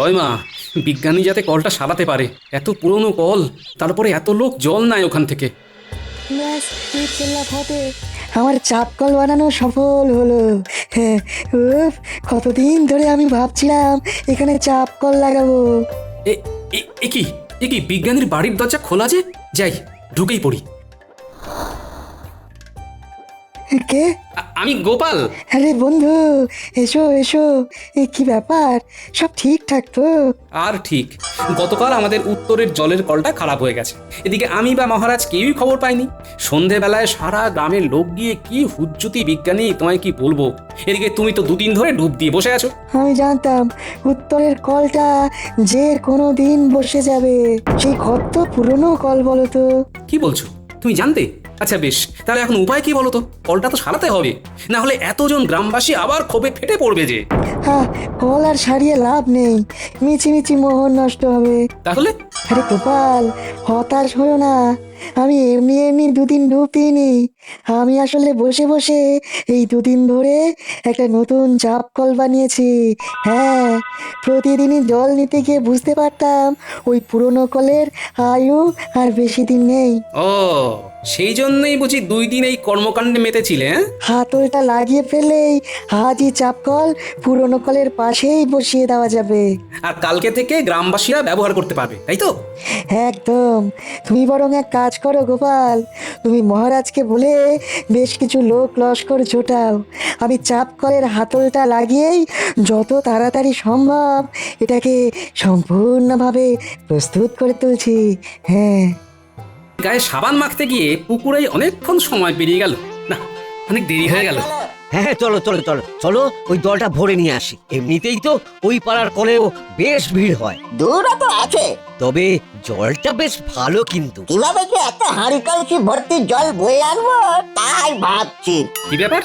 তয় মা, বিজ্ঞানী যাতে কলটা সারাতে পারে। এত পুরনো কল, তারপরে এত লোক জল নাই ওখান থেকে। ব্যাস, বিসমিল্লাহ ফতে, আমার চাপ কল বানানো সফল হলো। হ্যাঁ, উফ, কতদিন ধরে আমি ভাবছিলাম এখানে চাপ কল লাগাবো। এ এ- এ কি এ কি বিজ্ঞানীর বাড়ির দরজা খোলা যে! যাই, ঢুকেই পড়ি। কে? আমি গোপাল। আরে বন্ধু, এসো এসো। কি ব্যাপার, সব ঠিকঠাক তো? আর ঠিক, গতকাল আমাদের উত্তরের জলের কলটা খারাপ হয়ে গেছে। এদিকে আমি বা মহারাজ কেউই খবর পাইনি। সন্ধেবেলায় সারা গ্রামের লোক গিয়ে কি হুজ্জুতি বিজ্ঞানী, তোমায় কি বলবো। এদিকে তুমি তো দুদিন ধরে ডুব দিয়ে বসে আছো। আমি জানতাম উত্তরের কলটা যে কোনো দিন বসে যাবে। সেই কত পুরনো কল বলো তো? কি বলছো, তুমি জানতে? আচ্ছা বেশ, তাহলে এখন উপায় কি বলো তো? কলটা তো সারাতে হবে, না হলে এতজন গ্রামবাসী আবার ক্ষোভে ফেটে পড়বে যে। হ্যাঁ, কল আর সারিয়ে লাভ নেই, মিছিমিছি মোহর নষ্ট হবে। তাহলে? আরে গোপাল, হতাশ হয়েও না। আমি এমনি এমনি দুদিন ডুব দিইনি। আমি আসলে বসে বসে এই দুদিন ধরে একটা নতুন চাপ কল বানিয়েছি। হ্যাঁ, প্রতিদিনই জল নিতে গিয়ে বুঝতে পারতাম ওই পুরনো কলের আয়ু আর বেশি দিন নেই। ও, সেই জন্যই বুঝি 2 দিন এই কর্মকাণ্ডে মেতেছিলে, হ্যাঁ? হাতলটা লাগিয়ে ফেলেই আজই চাপ কল পুরনো কলের পাশেই বসিয়ে দেওয়া যাবে। আর কালকে থেকে গ্রামবাসীরা ব্যবহার করতে পারবে, তাই তো? একদম। তুমি বরং এক কাজ করো গোপাল, তুমি মহারাজকে বলে বেশ কিছু লোক লস্কর জোটাও। আমি চাপ কলের হাতলটা লাগিয়েই যত তাড়াতাড়ি সম্ভব এটাকে সম্পূর্ণভাবে প্রস্তুত করে তুলছি। হ্যাঁ। গায়ে সাবান মাখতে গিয়ে পুকুরে অনেকক্ষণ সময় পেরিয়ে গেল। না, অনেক দেরি হয়ে গেল। হ্যাঁ হ্যাঁ, চলো চলো চলো চলো, ওই জলটা ভরে নিয়ে আসি। এমনিতেই তো ওই পাড়ার কলেও বেশ ভিড় হয়, দূরও তো আছে। তবে জলটা বেশ ভালো কিন্তু। কিভাবে যে একটা হাঁড়ি কলসি ভর্তি জল বয়ে আনবো তাই ভাবছি। কি ব্যাপার,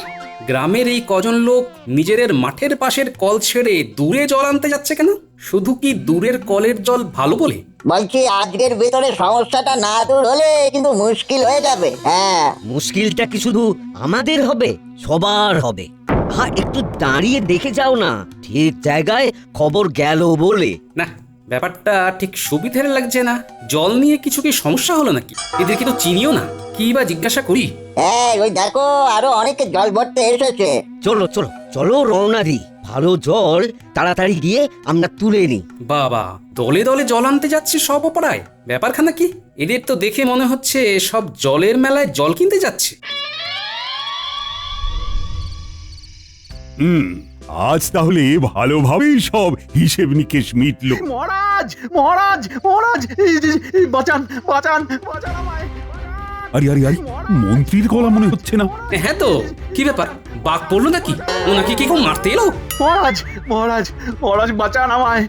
গ্রামের এই কজন লোক নিজেদের মাঠের পাশের কল ছেড়ে দূরে জল আনতে যাচ্ছে কেন? শুধু কি দূরের কলের জল ভালো বলে? বলছি আজকের ভেতরে সমস্যাটা না দূর হলে কিন্তু মুশকিল হয়ে যাবে। হ্যাঁ, মুশকিলটা কি শুধু আমাদের হবে? সবার হবে। হ্যাঁ, একটু দাঁড়িয়ে দেখে যাও না, ঠিক জায়গায় খবর গেল বলে। না, ব্যাপারটা ঠিক সুবিধের লাগছে না। জল নিয়ে কিছু কি সমস্যা হলো নাকি? এদেরকে তো চিনিও না, কি বা জিজ্ঞাসা করি। হ্যাঁ, ওই দেখো আরো অনেকে জল ভরতে এসেছে। চলো চলো চলো, রওনা দিই। ভালো জল তাড়াতাড়ি গিয়ে আমরা তুলে নিই। বাবা, দলে দলে জল আনতে যাচ্ছে সব অপরায়। ব্যাপারখানা কি? এদের তো দেখে মনে হচ্ছে সব জলের মেলায় জল কিনতে যাচ্ছে। আজ তাহলে ভালোভাবেই সব হিসেব নিকেশ মিটলো। মহারাজ মহারাজ মহারাজ, বাঁচান বাঁচান বাঁচান আমায়। আরে আরে আরে, মন্ত্রীর গলা মনে হচ্ছে না? হ্যাঁ তো, কি ব্যাপার, বাঘ পড়লো নাকি? ওনাকে কি কেউ মারতে এলো? মহারাজ মহারাজ মহারাজ, বাঁচান আমায়।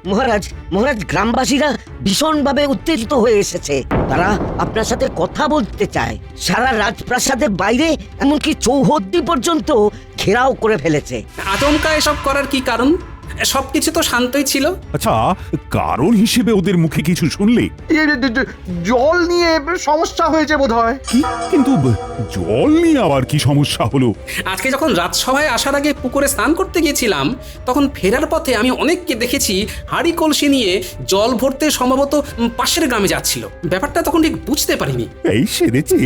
মহারাজ মহারাজ, গ্রামবাসীরা ভীষণভাবে উত্তেজিত হয়ে এসেছে। তারা আপনার সাথে কথা বলতে চায়। সারা রাজপ্রাসাদের বাইরে এমনকি চৌহদ্দি পর্যন্ত ঘেরাও করে ফেলেছে। আচমকা এসব করার কি কারণ? সবকিছু তো শান্তই ছিল। আচ্ছা, কারণ হিসেবে ওদের মুখে কিছু শুনলে? জল নিয়ে সমস্যা হয়েছে বোধহয়। কি কিন্তু জল নিয়ে আবার কি সমস্যা হলো? আজকে যখন রাজসভায় আসার আগে পুকুরে স্নান করতে গিয়েছিলাম, তখন ফেরার পথে আমি অনেককে দেখেছি হাঁড়ি কলসি নিয়ে জল ভরতে সম্ভবত পাশের গ্রামে যাচ্ছিল। ব্যাপারটা তখন ঠিক বুঝতে পারিনি। এই সেরেছে,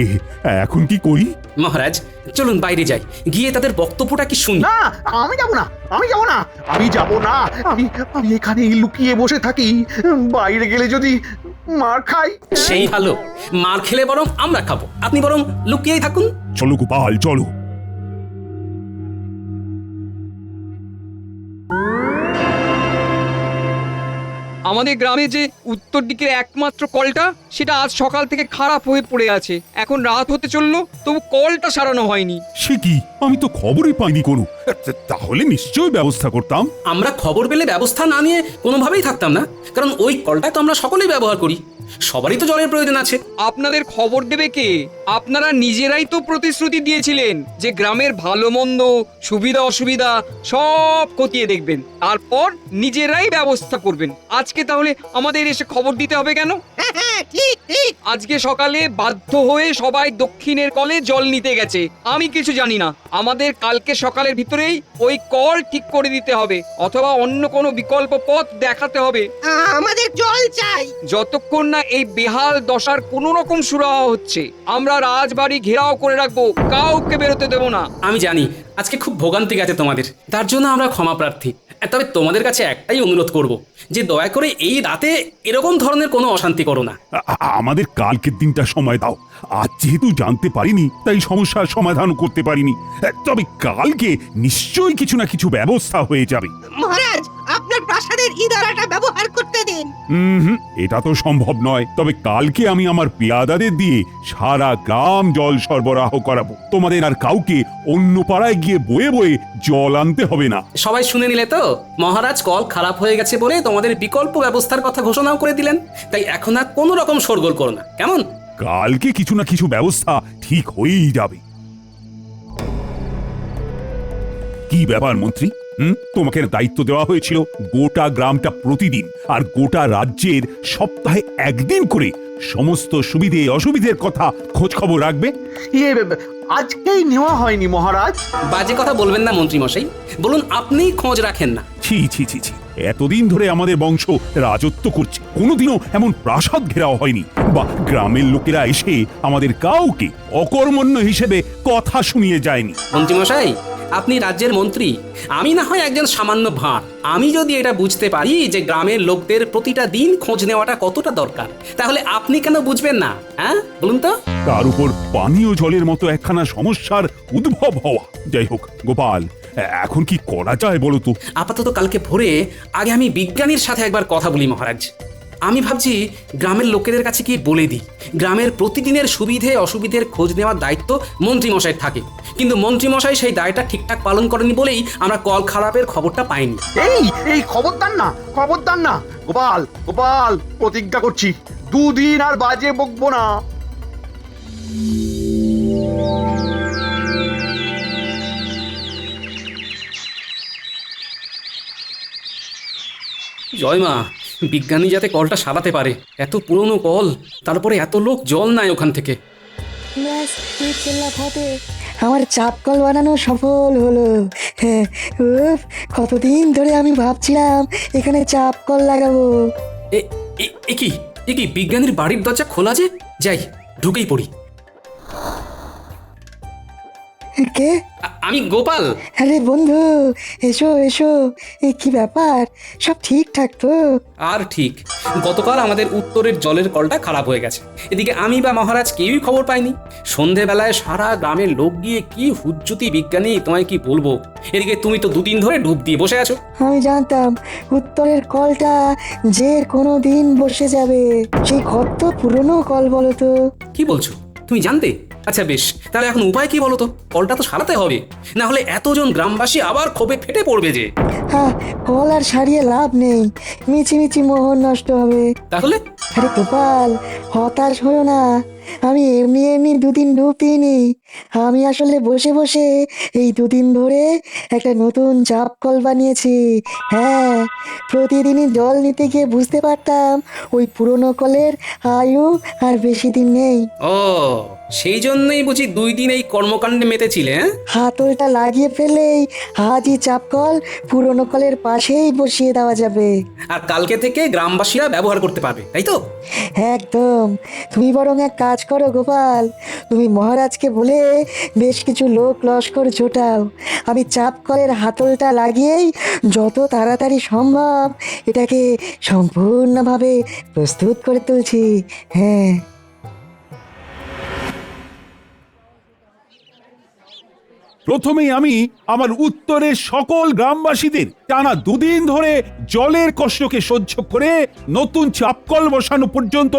এখন কি করি? মহারাজ, চলুন বাইরে যাই, গিয়ে তাদের বক্তব্যটা কি শুনি। না, আমি যাব না, আমি যাব না, আমি যাব না। আমি আমি এখানেই লুকিয়ে বসে থাকি। বাইরে গেলে যদি মার খাই। সেই ভালো, মার খেলে বরং আমরা খাবো, আপনি বরং লুকিয়েই থাকুন। চলো গোপাল, চলো। আমাদের গ্রামে যে উত্তর দিকের একমাত্র কলটা, সেটা আজ সকাল থেকে খারাপ হয়ে পড়ে আছে। এখন রাত হতে চললো, তবু কলটা সারানো হয়নি। সে কি, আমি তো খবরই পাইনি কোনো। তাহলে নিশ্চয়ই ব্যবস্থা করতাম। আমরা খবর পেলে ব্যবস্থা না নিয়ে কোনোভাবেই থাকতাম না, কারণ ওই কলটা তো আমরা সকলেই ব্যবহার করি। সবারই তো জলের প্রয়োজন আছে। আপনাদের খবর দেবে কে? আপনারা নিজেরাই তো প্রতিশ্রুতি দিয়েছিলেন যে গ্রামের ভালো মন্দ, সুবিধা অসুবিধা সব খতিয়ে দেখবেন, তারপর নিজেরাই ব্যবস্থা করবেন। আজকে তাহলে আমাদের এসে খবর দিতে হবে কেন? ঠিক ঠিক। আজকে সকালে বাধ্য হয়ে সবাই দক্ষিণের কলে জল নিতে গেছে। আমি কিছু জানি না। আমাদের কালকে সকালের ভিতরেই ওই কল ঠিক করে দিতে হবে, অথবা অন্য কোনো বিকল্প পথ দেখাতে হবে। আমাদের জল চাই। যতক্ষণ না এই বেহাল দশার কোনো রকম সুরাহা হচ্ছে, আমরা রাজবাড়ি ঘেরাও করে রাখবো, কাউকে বেরোতে দেবো না। আমি জানি আজকে খুব ভোগান্তি গেছে তোমাদের, তার জন্য আমরা ক্ষমা প্রার্থী। তবে তোমাদের কাছে একটাই অনুরোধ করব, যে দয়া করে এই রাতে এরকম ধরনের কোনো অশান্তি করো না। আমাদের কালকের দিনটা সময় দাও। আজ যেহেতু জানতে পারিনি, তাই সমস্যার সমাধান করতে পারিনি। তবে কালকে নিশ্চয়ই কিছু না কিছু ব্যবস্থা হয়ে যাবে। মহারাজ, আপনার প্রাসাদের ইদারাটা ব্যবহার করতে দিন। এটা তো সম্ভব নয়। তবে কালকে আমি আমার পেয়াদাদের দিয়ে সারা গ্রাম জল সরবরাহ করাবো। তোমাদের আর কাউকে অন্য পাড়ায় গিয়ে বয়ে বয়ে জল আনতে হবে না। সবাই শুনে নিলে তো? মহারাজ কল খারাপ হয়ে গেছে বলে তোমাদের বিকল্প ব্যবস্থার কথা ঘোষণাও করে দিলেন। তাই এখন আর কোনো রকম শোরগোল করো না, কেমন? কালকে কিছু না কিছু ব্যবস্থা ঠিক হয়েই যাবে। কি ব্যাপার মন্ত্রী? তোমাকে দায়িত্ব দেওয়া হয়েছিল গোটা গ্রামটা প্রতিদিন আর গোটা রাজ্যের সপ্তাহে একদিন করে সমস্ত সুবিধে অসুবিধের কথা খোঁজ খবর রাখবে। আজকেই নেওয়া হয়নি মহারাজ। বাজে কথা বলবেন না মন্ত্রী মশাই, বলুন আপনিই খোঁজ রাখেন না। ছি ছি ছি ছি, এতদিন ধরে আমাদের বংশ রাজত্ব করছে, কোনোদিনও এমন প্রাসাদ ঘেরাও হয়নি, বা গ্রামের লোকেরা এসে আমাদের কাউকে অকর্মণ্য হিসেবে কথা শুনিয়ে যায়নি। মন্ত্রী মশাই, আপনি রাজ্যের মন্ত্রী, আমি না হয় একজন সামান্য ভাঁড়। আমি যদি এটা বুঝতে পারি যে গ্রামের লোকদের প্রতিটা দিন খোঁজ নেওয়াটা কতটা দরকার, তাহলে আপনি কেন বুঝবেন না? হ্যাঁ, বলুন তো। তার উপর পানীয় জলের মতো একখানা সমস্যার উদ্ভব হওয়া। যাই হোক গোপাল, এখন কি করা যায় বলো তো? আপাতত কালকে ভোরে আগে আমি বিজ্ঞানীর সাথে একবার কথা বলি মহারাজ। আমি ভাবছি গ্রামের লোকেদের কাছে কি বলে দিই, গ্রামের প্রতিদিনের সুবিধে অসুবিধের খোঁজ নেওয়ার দায়িত্ব মন্ত্রী মশাই থাকে, কিন্তু মন্ত্রী মশাই সেই দায়টা ঠিকঠাক পালন করেনি বলেই আমরা কল খারাপের খবরটা পাইনি। এই খবরদার না, খবরদার না গোপাল, গোপাল প্রতিজ্ঞা করছি 2 দিন আর বাজে বকবো না। জয় মা, বিজ্ঞানী যাতে কলটা সারাতে পারে। এত পুরনো কল, তারপরে এত লোক জল নেয় ওখান থেকে। ব্যাস, ঈদ কেল্লা ফতে, আমার চাপ কল বানানো সফল হলো। হ্যাঁ, উফ, কতদিন ধরে আমি ভাবছিলাম এখানে চাপ কল লাগাবো। এ কি বিজ্ঞানীর বাড়ির দরজা খোলা যে? যাই, ঢুকেই পড়ি। কে? আমি গোপাল। আরে বন্ধু, এসো এসো। কি ব্যাপার, সব ঠিকঠাক তো? আর ঠিক, গতকাল আমাদের উত্তরের জলের কলটা খারাপ হয়ে গেছে। এদিকে আমি বা মহারাজ কেউই খবর পাইনি। সন্ধেবেলায় সারা গ্রামের লোক গিয়ে কি হুজ্জুতি বিজ্ঞানী, তোমায় কি বলবো। এদিকে তুমি তো 2 দিন ধরে ডুব দিয়ে বসে আছো। আমি জানতাম উত্তরের কলটা যে কোনো দিন বসে যাবে। সেই কত পুরনো কল বলো তো? কি বলছো, তুমি জানতে? আচ্ছা বেশ, তাহলে এখন উপায় কি বলো তো? কলটা তো সারাতে হবে, না হলে এতজন গ্রামবাসী আবার ক্ষোভে ফেটে পড়বে যে। হ্যাঁ, কল আর সারিয়ে লাভ নেই, মিছিমিছি মোহর নষ্ট হবে। তাহলে? আরে গোপাল, হতাশ হলো না। আমি এমনি 2 দিন ডুব দিইনি। আমি আসলে বসে বসে এই 2 দিন ধরে একটা নতুন চাপ কল বানিয়েছি। হ্যাঁ, প্রতিদিনই জল নিতে গিয়ে বুঝতে পারতাম ওই পুরনো কলের আয়ু আর বেশি দিন নেই। ও, সেই জন্যই বুঝি 2 দিন এই কর্মকাণ্ডে মেতেছিলে। হাতলটা লাগিয়ে ফেলেই আজই চাপ কল পুরনো কলের পাশেই বসিয়ে দেওয়া যাবে। আর কালকে থেকে গ্রামবাসীরা ব্যবহার করতে পারবে, তাই তো? একদম। তুমি বরং এক কাজ করো গোপাল, তুমি মহারাজকে বলে বেশ কিছু লোক লস্কর জোটাও। আমি চাপ কলের হাতলটা লাগিয়েই যত তাড়াতাড়ি সম্ভব এটাকে সম্পূর্ণভাবে প্রস্তুত করে তুলছি। হ্যাঁ, প্রথমেই আমি আমার উত্তরের সকল গ্রামবাসীদের টানা 2 দিন ধরে জলের কষ্টকে সহ্য করে নতুন চাপকল বসানো পর্যন্ত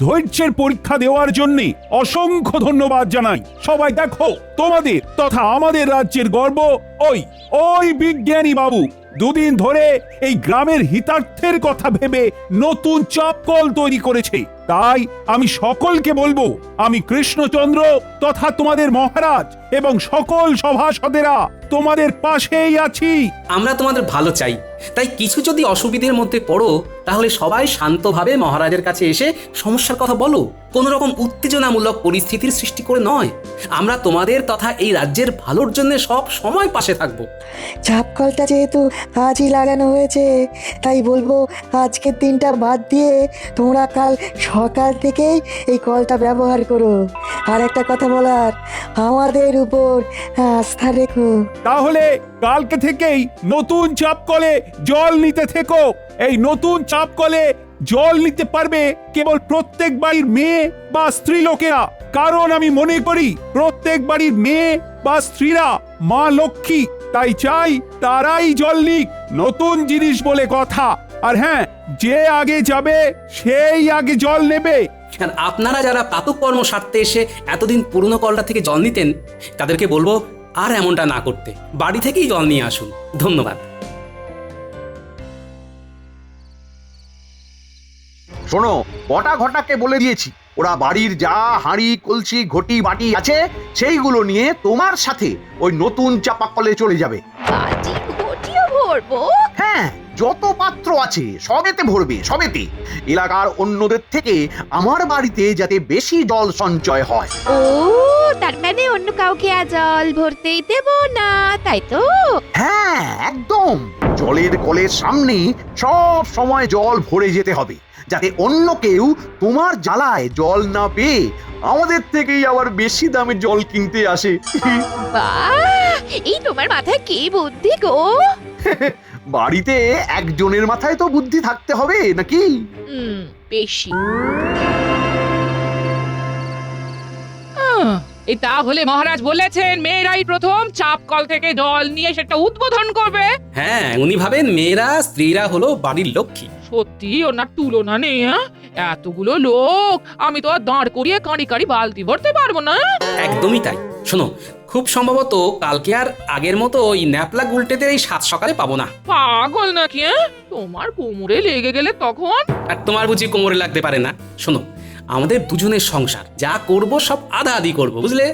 ধৈর্যের পরীক্ষা দেওয়ার জন্য অসংখ্য ধন্যবাদ জানাই। সবাই দেখো, তোমাদের তথা আমাদের রাজ্যের গর্ব ওই বিজ্ঞানী বাবু 2 দিন ধরে এই গ্রামের হিতার্থের কথা ভেবে নতুন চাপকল তৈরি করেছে। তাই আমি সকলকে বলবো, আমি কৃষ্ণচন্দ্র তথা তোমাদের মহারাজ এবং সকল সভাসদেরা তোমাদের পাশেই আছি। আমরা তোমাদের ভালো চাই, তাই কিছু যদি অসুবিধের মধ্যে পড়ো তাহলে সবাই শান্তভাবে মহারাজের কাছে এসে সমস্যার কথা বলো, কোনো রকম উত্তেজনামূলক পরিস্থিতির সৃষ্টি করে নয়। আমরা তোমাদের তথা এই রাজ্যের ভালোর জন্য সব সময় পাশে থাকবো। চাপ কলটা যেহেতু আজই লাগানো হয়েছে, তাই বলবো আজকের দিনটা বাদ দিয়ে তোমরা কাল সকাল থেকেই এই কলটা ব্যবহার করো। আর একটা কথা বলার, আমাদের উপর আস্থা রেখো। তাহলে কালকে থেকেই নতুন চাপ কলে জল নিতে থেকো। এই নতুন চাপ কলে জল নিতে পারবে কেবল প্রত্যেক বাড়ির মেয়ে বা স্ত্রী লোকেরা, কারণ আমি মনে করি প্রত্যেক বাড়ির মেয়ে বা স্ত্রীরা মা লক্ষ্মী, তাই চাই তারাই জল নিক। নতুন জিনিস বলে কথা। আর হ্যাঁ, যে আগে যাবে সেই আগে জল নেবে। আর আপনারা যারা প্রাতঃকর্ম সারতে এসে এতদিন পুরনো কলটা থেকে জল নিতেন, তাদেরকে বলবো আর এমনটা না করতে, বাড়ি থেকেই জল নিয়ে আসুন। ধন্যবাদ। শোনো, বটা ঘটাকে বলে দিয়েছি, ওরা বাড়ির যা হাঁড়ি কলসি ঘটি বাটি আছে সেইগুলো নিয়ে তোমার সাথে ওই নতুন চাপাকলে চলে যাবে। বাটি ঘটিও ভরবো? হ্যাঁ, যত পাত্র আছে সবেতে ভরবে, সবেতে। এলাকার অন্যদের থেকে আমার বাড়িতে যাতে বেশি জল সঞ্চয় হয়। ও, তার মানে অন্য কাউকে আর জল ভরতেই দেব না, তাই তো? হ্যাঁ, একদম। জলের কলের সামনে সব সময় জল ভরে যেতে হবে, যাতে অন্য কেউ তোমার জ্বালায় জল না পেয়ে আমাদের থেকেই আবার বেশি দামে জল কিনতে আসে। বাহ, এই তোমার মাথায় কি বুদ্ধি গো! বাড়িতে একজনের মাথায় তো বুদ্ধি থাকতে হবে নাকি? বেশি। এই তাহলে মহারাজ বলেছেন মেয়েরাই প্রথম চাপ কল থেকে জল নিয়ে সেটা উদ্বোধন করবে। হ্যাঁ, উনি ভাবেন মেয়েরা স্ত্রীরা হলো বাড়ির লক্ষ্মী। সত্যি ওনার তুলনা নেই। এতগুলো লোক আমি তো আর দাঁড় করিয়ে কাঁড়ি কাঁড়ি বালতি ভরতে পারবো না। একদমই তাই। শোনো, খুব সম্ভবত কালকে আর আগের মতো ওই ন্যাপলা গুলটেদের এই সাত সকালে পাবো না। পাগল নাকি? তোমার কোমরে লেগে গেলে তখন? আর তোমার বুঝি কোমরে লাগতে পারে না? শোনো, আমাদের দুজনের সংসার, যা করব সব আধা আধি করবো, বুঝলে?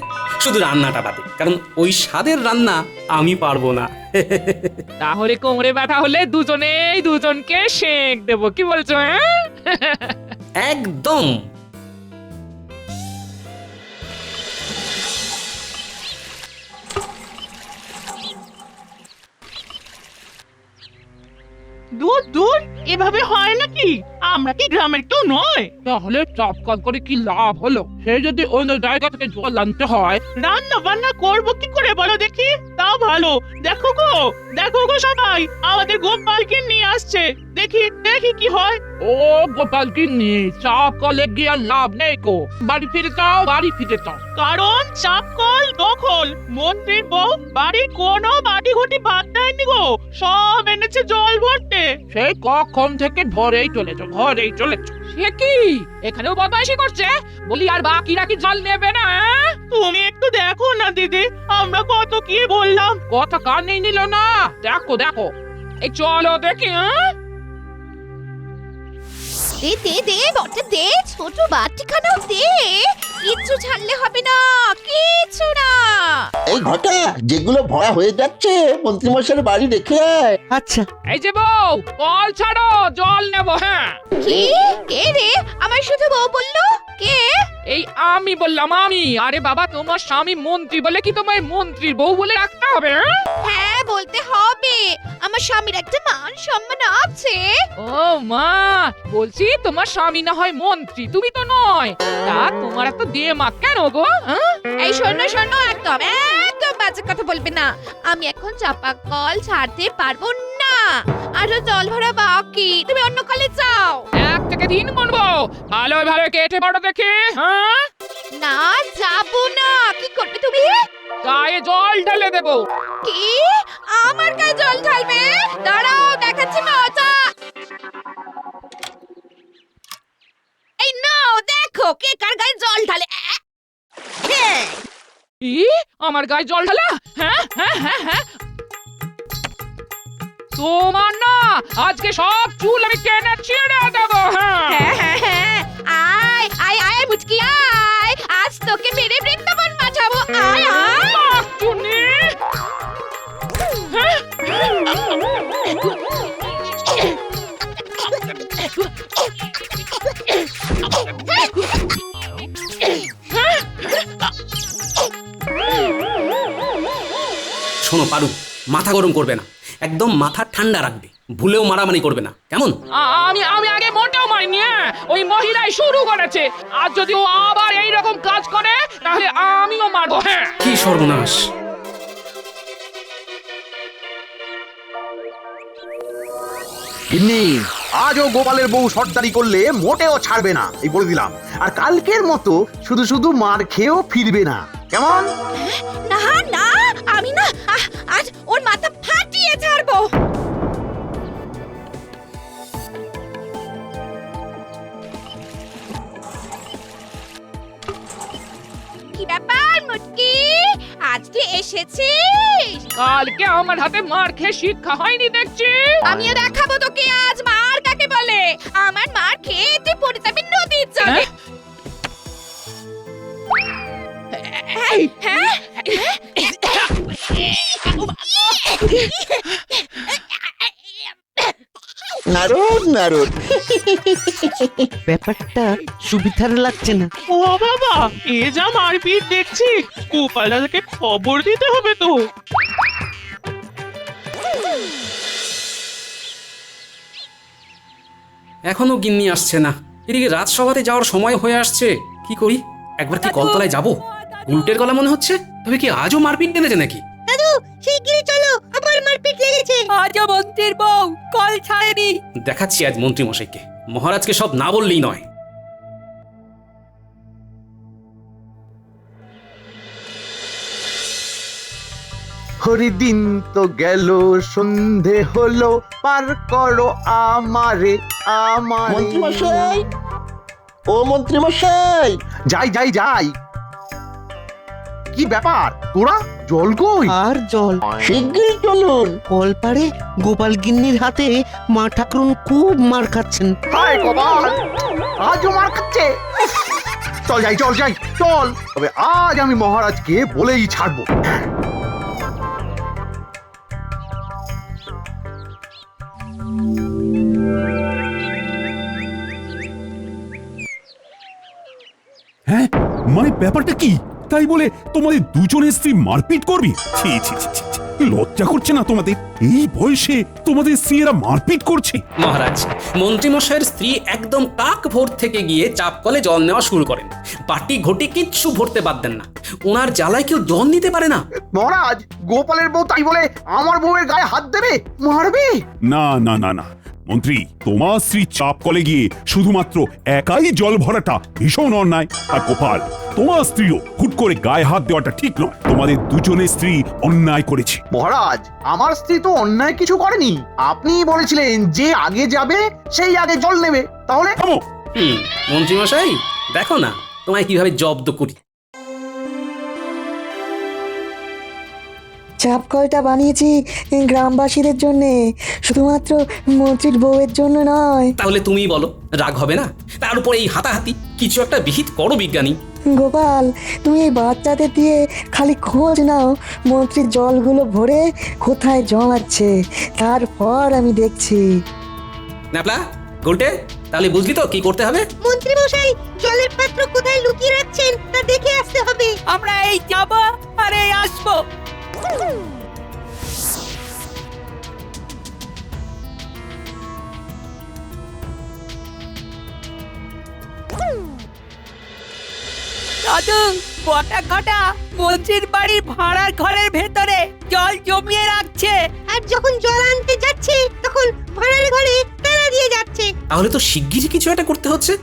শুধু রান্নাটা বাদে, কারণ ওই স্বাদের রান্না আমি পারবো না। তাহলে কোমরে ব্যথা হলে দুজনেই দুজনকে সেঁক দেবো, কি বলছো? একদম। দূর দূর, এভাবে হয় নাকি? আমরা কি গ্রামের কেউ নয়? তাহলে চাপকাল করে কি লাভ হলো? সে যদি অন্য জায়গা থেকে জল আনতে হয়, রান্না বান্না করবো কি করে বলো দেখি? তাও ভালো। দেখো গো সবাই, আমাদের গোপালকে নিয়ে আসছে। দেখি দেখি কি হয়। ও গোপালকে নিয়ে চাপ কলে গিয়ে লাভ নেই গো। বাড়ি ফিরে যাও, বাড়ি ফিরে যাও। কারণ চাপ কল দখল। মন্ত্রীর বউ বাড়ির কোনো বাটি ঘটি বাদ দেয়নি গো, সব এনেছে জল ভরতে। সেই কখন থেকে ঘরেই চলেছো। সে কি এখানেও বদমাইশি করছে? বলি আর বাকিরা কি জল নেবে না? তুমি একটু দেখো না দিদি, আমরা কত কি বললাম, কথা কানে নিল না। দেখো এই চলো দেখি। দে বটে দে, ছোট বাটিখানাও দে। কিচ্ছু ছাড়লে হবে না, কিচ্ছু না। এই ঘটা যেগুলো ভরা হয়ে যাচ্ছে মন্ত্রীমশাইয়ের বাড়ি রেখে আয়। আচ্ছা, এই যে বউ, কল ছাড়ো, জল নেবো। হ্যাঁ, কি? কে রে? আমার শুধু বউ বললো? কে? এই আমি বললাম, আমি। আরে বাবা, তোমার স্বামী মন্ত্রী বলে কি তোমায় মন্ত্রীর বউ বলে রাখতে হবে? হ্যাঁ, বলতে হবে। আমার স্বামীর একটা মান সম্মান আছে। ও মা, বলছি তোমার স্বামী না হয় মন্ত্রী, তুমি তো নয়। তা তোমার এত দেমাগ কেন গো? এই শোনো, একদম বাজে কথা বলবে না। আমি এখন চাপা কল ছাড়তে পারবো না, আরো জল ভরা বাকি। তুমি অন্য কলে যাও। 1 থেকে 3 গুনবো, ভালো কেটে পড়ো দেখি। হ্যাঁ, না, যাবো না। কি করবে তুমি? গায়ে জল ঢেলে দেবো। কি? আমার গায়ে জল ঢালবে? দাঁড়াও, দেখাচ্ছি মজা। এই নাও, দেখো কে কার গায়ে জল ঢালে। আমার গায়ে জল ঢালা? হ্যাঁ, তোমার না আজকে সব চুল আমি টেনে ছিঁড়ে দেবো। হ্যাঁ, আয় মুচকি আয়, আজ তোকে মেরে বৃন্দাবন পাঠাবো। আয়। শোনো পারু, মাথা গরম করবে না, একদম মাথা ঠান্ডা রাখবে, ভুলেও মারামারি করবে না, কেমন? আমি আমি আগে মোটেও মারিনি, হ্যাঁ? ওই মহিলাই শুরু করেছে। আর যদি ও আবার এইরকম কাজ করে তাহলে আমিও মারবো, হ্যাঁ। কি সর্বনাশ! গিন্নি, আজও গোপালের বউ সর্দারি করলে মোটেও ছাড়বে না, এই বলে দিলাম। আর কালকের মতো শুধু শুধু মার খেয়েও ফিরবে না, কেমন? না না, আমি না আজ ওর মাথা ফাটিয়ে ছাড়বো। কি ব্যাপার মুটকি, আজ তুই এসেছিস? কালকে আমার হাতে মার খেয়ে শিক্ষা হয়নি দেখছি। আমিও দেখাবো তোকে আজ মার কাকে বলে। আমার মার খেয়ে তুই পড়ে যাবি নদীর জলে। হ্যাঁ? নারদ নারদ ব্যাপারটা সুবিধার লাগছে না। ও বাবা, এ যা মারপিট দেখছি, গোপাল দাদাকে খবর দিতে হবে তো। এখনো গিন্নি আসছে না, এদিকে রাজসভাতে যাওয়ার সময় হয়ে আসছে। কি করি, একবার কি কলতলায় যাব? উল্টের গলা মনে হচ্ছে, তবে কি আজও মারপিট বেঁধেছে নাকি? শিগগিরই চলো, আবার মারপিট লেগেছে। আজও মন্ত্রীর বউ কল ছাড়েনি। দেখাচ্ছি আজ মন্ত্রী মশাইকে, মহারাজকে সব না বললেই নয়। হরিদিন তো গেল, সন্ধে হলো, পার করো আমারে আমারে। মন্ত্রীমশাই, ও মন্ত্রীমশাই, যাই যাই যাই। কি ব্যাপার, তোরা জল কই? আর জল শিগগিরই চলুন। কলপারে গোপাল গিন্নির হাতে মা ঠাকুরন খুব মার খাচ্ছেন। হায় কপাল, আজও মার খাচ্ছে। চল যাই চল যাই চল, তবে আজ আমি মহারাজকে বলেই ছাড়বো। হ্যাঁ, মানে ব্যাপারটা কি? তাই বলে তোমাদের দুজনের স্ত্রী মারপিট করবি? ছি ছি ছি ছি ছি, লজ্জা করছে না তোমাদের? এই বয়সে তোমাদের স্ত্রীরা মারপিট করছে? মহারাজ, মন্ত্রী মশাইয়ের স্ত্রী একদম কাক ভোর থেকে গিয়ে চাপ কলে জল নেওয়া শুরু করেন, বাটি ঘটি কিচ্ছু ভরতে বাদ দেন না। ওনার জ্বালায় কেউ জল নিতে পারে না। মহারাজ, গোপালের বউ তাই বলে আমার বউয়ের গায়ে হাত দেবে, মারবে? না না না না মন্ত্রী, তোমার স্ত্রী চাপ কলে গিয়ে শুধুমাত্র একাই জল ভরাটা ভীষণ অন্যায়। আর গোপাল, তোমার স্ত্রীও হুট করে গায়ে হাত দেওয়াটা ঠিক নয়। তোমাদের দুজনের স্ত্রী অন্যায় করেছে। মহারাজ, আমার স্ত্রী তো অন্যায় কিছু করেনি। আপনি বলেছিলেন যে আগে যাবে সেই আগে জল নেবে, তাহলে? থামো। মন্ত্রী মশাই, দেখো না তোমায় কিভাবে জব্দ করি। চাপ কলটা বানিয়েছি গ্রামবাসীদের জন্য, শুধুমাত্র মন্ত্রীর বউয়ের জন্য নয়। তাহলে তুমিই বলো, রাগ হবে না? তার উপর এই হাতাহাতি, কিছু একটা বিহিত করো বিজ্ঞানী। গোপাল, তুমি এই বাচ্চাদের দিয়ে খালি খোঁজ নাও মন্ত্রীর জলগুলো ভরে কোথায় জমাচ্ছে, তারপর আমি দেখছি। ন্যাপলা, গোলটে, তাহলে বুঝলি তো কি করতে হবে? মন্ত্রী মশাই, জলের পাত্র কোথায় লুকিয়ে রাখছেন তা দেখে আসতে হবে। আমরা এই যাব আর এই আসবো। দাদু, বটা ঘটা মন্ত্রীর বাড়ির ভাড়ার ঘরের ভেতরে জল জমিয়ে রাখছে। আর যখন জল আনতে যাচ্ছে তখন ভাড়ার ঘরে তালা দিয়ে যাচ্ছে। তাহলে তো শিগগিরই কিছু একটা করতে হচ্ছে।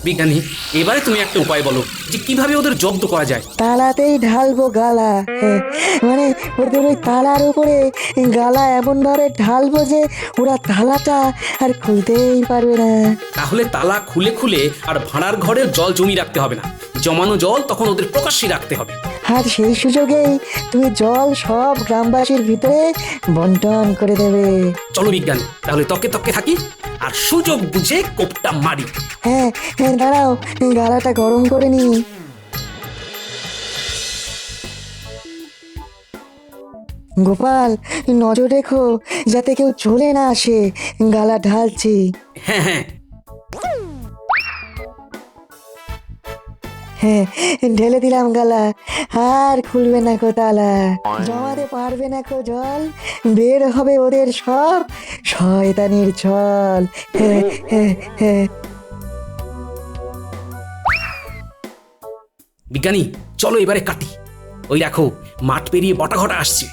বিজ্ঞানী, এবারে তুমি একটা উপায় বলো যে কিভাবে ওদের জব্দ করা যায়। তালাতেই ঢালবো গালা, মানে ওদের ওই তালার উপরে গালা এমন ভাবে ঢালবো যে ওরা তালাটা আর খুলতেই পারবে না। তাহলে তালা খুলে খুলে আর ভাড়ার ঘরের জল জমি রাখতে হবে না, জমানো জল তখন ওদের প্রকাশ্যে রাখতে হবে। আর সেই সুযোগেই তুমি জল সব গ্রামবাসীর ভিতরে বন্টন করে দেবে। চলো বিজ্ঞানী, তাহলে তকে তকে থাকি আর সুযোগ বুঝে কোপটা মারি। হ্যাঁ হ্যাঁ, দাঁড়াও, গালাটা গরম করে নি। গোপাল, নজর রেখো যাতে কেউ চলে না আসে, গালা ঢালছি। হ্যাঁ হ্যাঁ। হ্যাঁ, ঢেলে দিলাম গালা, আর খুলবে না কো তালা। জমাতে পারবে না কো জল, বের হবে ওদের সব শয়তানির ছল। হ্যাঁ, হ্যাঁ, হ্যাঁ। বিজ্ঞানী চলো এবারে কাটি। ওই দেখো মাঠ পেরিয়ে বটা ঘটা আসছে।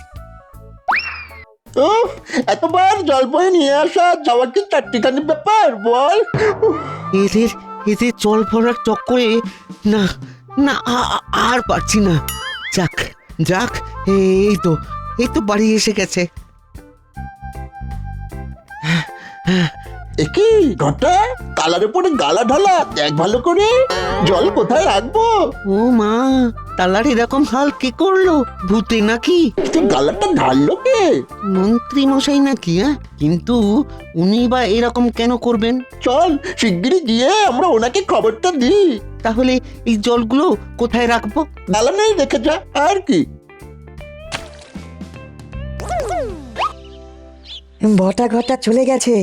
উফ, এতবার জল বয়ে নিয়ে আসা যাওয়ার কি চারটিখানি ব্যাপার বল? এদের এদের জল ভরার চক্করে না না আর পারছি না। যাক যাক, এই তো বাড়ি এসে গেছে। একই ঘটা, তালার উপরে গালা ঢালা, দেখ ভালো করে জল কোথায় রাখবো। ও মা, তালার এরকম হাল কে করলো? ভূতে নাকি? কিন্তু গালাটা ঢাললো কে? মন্ত্রী মশাই নাকি? কিন্তু উনি বা এরকম কেন করবেন? চল শিগগিরই গিয়ে আমরা ওনাকে খবরটা দিই। তাহলে এই জলগুলো কোথায় রাখবো? গালা নেই রেখে যা, আর কি। বটা ঘটা চলে গেছে।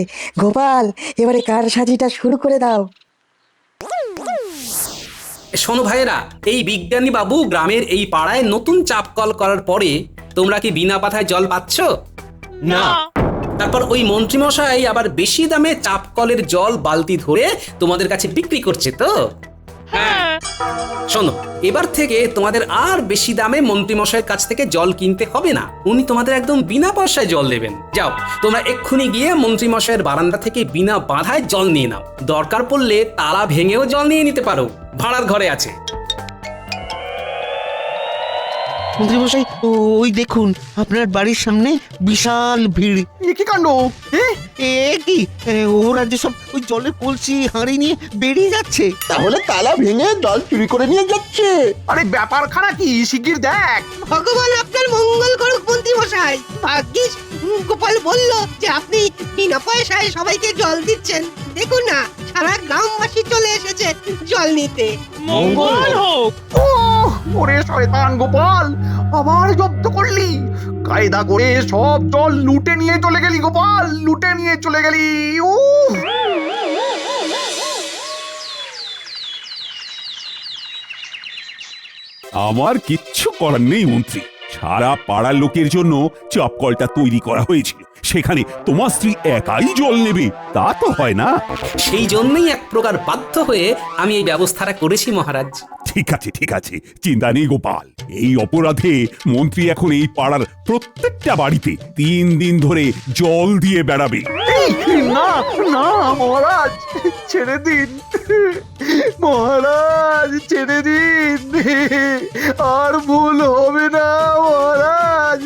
গোপাল, এবারে কার সাজিটা শুরু করে দাও। শোনো ভাইয়েরা, এই বিজ্ঞানী বাবু গ্রামের এই পাড়ায় নতুন চাপ কল করার পরে তোমরা কি বিনা পাথায় জল পাচ্ছ? না। তারপর ওই মন্ত্রীমশাই আবার বেশি দামে চাপ কলের জল বালতি ধরে তোমাদের কাছে বিক্রি করছে তো? হ্যাঁ। শোনো, এবার থেকে তোমাদের আর বেশি দামে মন্ত্রীমশাইয়ের কাছ থেকে জল কিনতে হবে না। উনি তোমাদের একদম বিনা পয়সায় জল দেবেন। যাও তোমরা এক্ষুনি গিয়ে মন্ত্রীমশাইয়ের বারান্দা থেকে বিনা বাধায় জল নিয়ে নাও। দরকার পড়লে তালা ভেঙেও জল নিয়ে নিতে পারো, ভাড়ার ঘরে আছে। মন্ত্রী মশাই, ওই দেখুন আপনার বাড়ির সামনে বিশাল ভিড়। এ কি কাণ্ড? এ কি, ওরা যে সব ওই জলের কলসি হাঁড়ি নিয়ে বেরিয়ে যাচ্ছে। তাহলে তালা ভেঙে জল চুরি করে নিয়ে যাচ্ছে। আরে ব্যাপারখানা কি, শিগগির দেখ। ভগবান আপনার মঙ্গল করুক মন্ত্রী মশাই। ভাগ্যিস গোপাল বলল যে আপনি বিনা পয়সায় সবাইকে জল দিচ্ছেন। দেখুন না, সারা গ্রামবাসী চলে এসেছে জল নিতে। মঙ্গল হোক। ওরে শয়তান গোপাল, আবার জব্দ করলি। কায়দা করে সব জল লুটে নিয়ে চলে গেলি গোপাল, লুটে নিয়ে চলে গেলি। আমার কিচ্ছু করার নেই মন্ত্রী। সারা পাড়ার লোকের জন্য চাপ কলটা তৈরি করা হয়েছিল, সেখানে তোমার স্ত্রী একাই জল নেবে, তা তো হয় না। সেই জন্যই এক প্রকার বাধ্য হয়ে আমি এই ব্যবস্থাটা করেছি মহারাজ। ঠিক আছে, চিন্তা নেই গোপাল। এই অপরাধে মন্ত্রী এখন এই পাড়ার প্রত্যেকটা বাড়িতে 3 দিন ধরে জল দিয়ে বেড়াবে। না না মহারাজ, ছেড়ে দিন মহারাজ, ছেড়ে দিন। আর ভুল হবে না মহারাজ।